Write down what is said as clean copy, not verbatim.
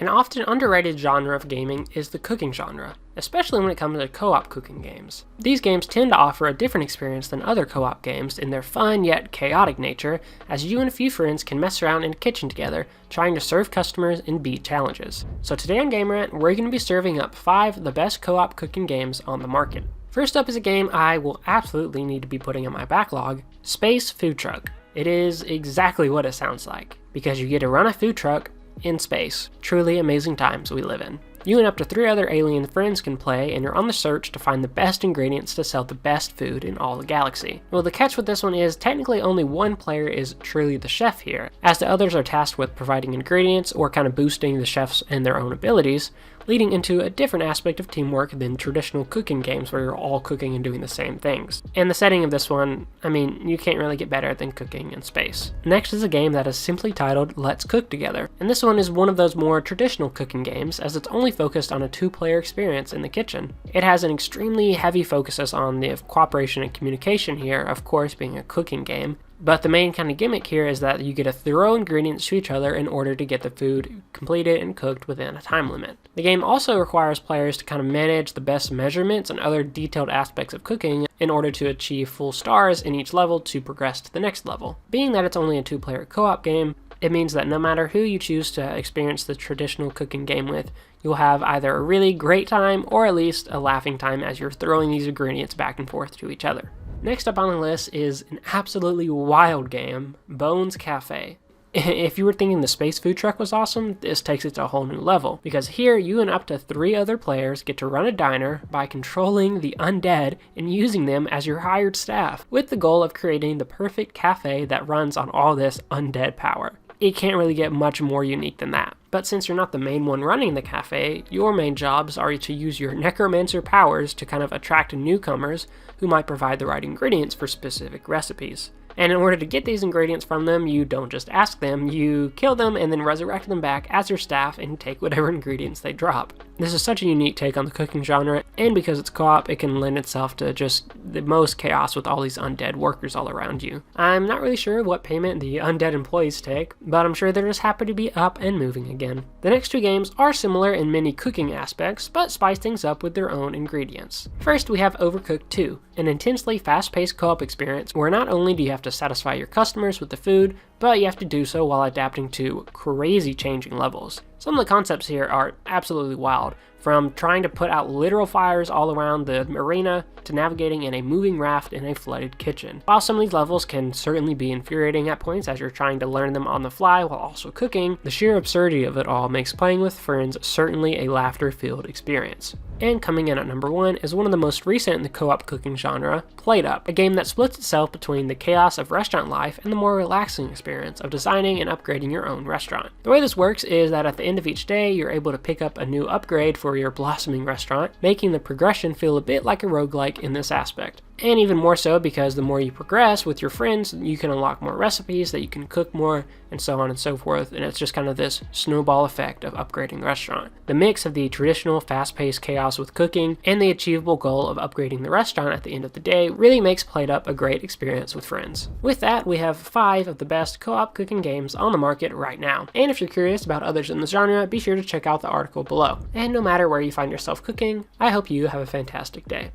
An often underrated genre of gaming is the cooking genre, especially when it comes to co-op cooking games. These games tend to offer a different experience than other co-op games in their fun yet chaotic nature, as you and a few friends can mess around in a kitchen together, trying to serve customers and beat challenges. So today on Game Rant, we're going to be serving up 5 of the best co-op cooking games on the market. First up is a game I will absolutely need to be putting on my backlog, Space Food Truck. It is exactly what it sounds like, because you get to run a food truck in space. Truly amazing times we live in. You and up to 3 other alien friends can play, and you're on the search to find the best ingredients to sell the best food in all the galaxy. Well, the catch with this one is technically only one player is truly the chef here, as the others are tasked with providing ingredients or kind of boosting the chefs and their own abilities, leading into a different aspect of teamwork than traditional cooking games where you're all cooking and doing the same things. And the setting of this one, I mean, you can't really get better than cooking in space. Next is a game that is simply titled Let's Cook Together, and this one is one of those more traditional cooking games as it's only focused on a 2-player experience in the kitchen. It has an extremely heavy focus on the cooperation and communication here, of course being a cooking game. But the main kind of gimmick here is that you get to throw ingredients to each other in order to get the food completed and cooked within a time limit. The game also requires players to kind of manage the best measurements and other detailed aspects of cooking in order to achieve full stars in each level to progress to the next level. Being that it's only a 2-player co-op game, it means that no matter who you choose to experience the traditional cooking game with, you'll have either a really great time or at least a laughing time as you're throwing these ingredients back and forth to each other. Next up on the list is an absolutely wild game, Bones Cafe. If you were thinking the Space Food Truck was awesome, this takes it to a whole new level, because here you and up to 3 other players get to run a diner by controlling the undead and using them as your hired staff, with the goal of creating the perfect cafe that runs on all this undead power. It can't really get much more unique than that. But since you're not the main one running the cafe, your main jobs are to use your necromancer powers to kind of attract newcomers who might provide the right ingredients for specific recipes. And in order to get these ingredients from them, you don't just ask them, you kill them and then resurrect them back as your staff and take whatever ingredients they drop. This is such a unique take on the cooking genre, and because it's co-op, it can lend itself to just the most chaos with all these undead workers all around you. I'm not really sure what payment the undead employees take, but I'm sure they're just happy to be up and moving again. The next 2 games are similar in many cooking aspects, but spice things up with their own ingredients. First, we have Overcooked 2, an intensely fast-paced co-op experience where not only do you have to satisfy your customers with the food, but you have to do so while adapting to crazy changing levels. Some of the concepts here are absolutely wild, from trying to put out literal fires all around the arena to navigating in a moving raft in a flooded kitchen. While some of these levels can certainly be infuriating at points as you're trying to learn them on the fly while also cooking, the sheer absurdity of it all makes playing with friends certainly a laughter-filled experience. And coming in at number 1 is one of the most recent in the co-op cooking genre, Plate Up, a game that splits itself between the chaos of restaurant life and the more relaxing experience of designing and upgrading your own restaurant. The way this works is that at the end of each day, you're able to pick up a new upgrade for your blossoming restaurant, making the progression feel a bit like a roguelike in this aspect. And even more so because the more you progress with your friends, you can unlock more recipes that you can cook more, and so on and so forth, and it's just kind of this snowball effect of upgrading the restaurant. The mix of the traditional fast-paced chaos with cooking and the achievable goal of upgrading the restaurant at the end of the day really makes Plate Up a great experience with friends. With that, we have 5 of the best co-op cooking games on the market right now. And if you're curious about others in the genre, be sure to check out the article below. And no matter where you find yourself cooking, I hope you have a fantastic day.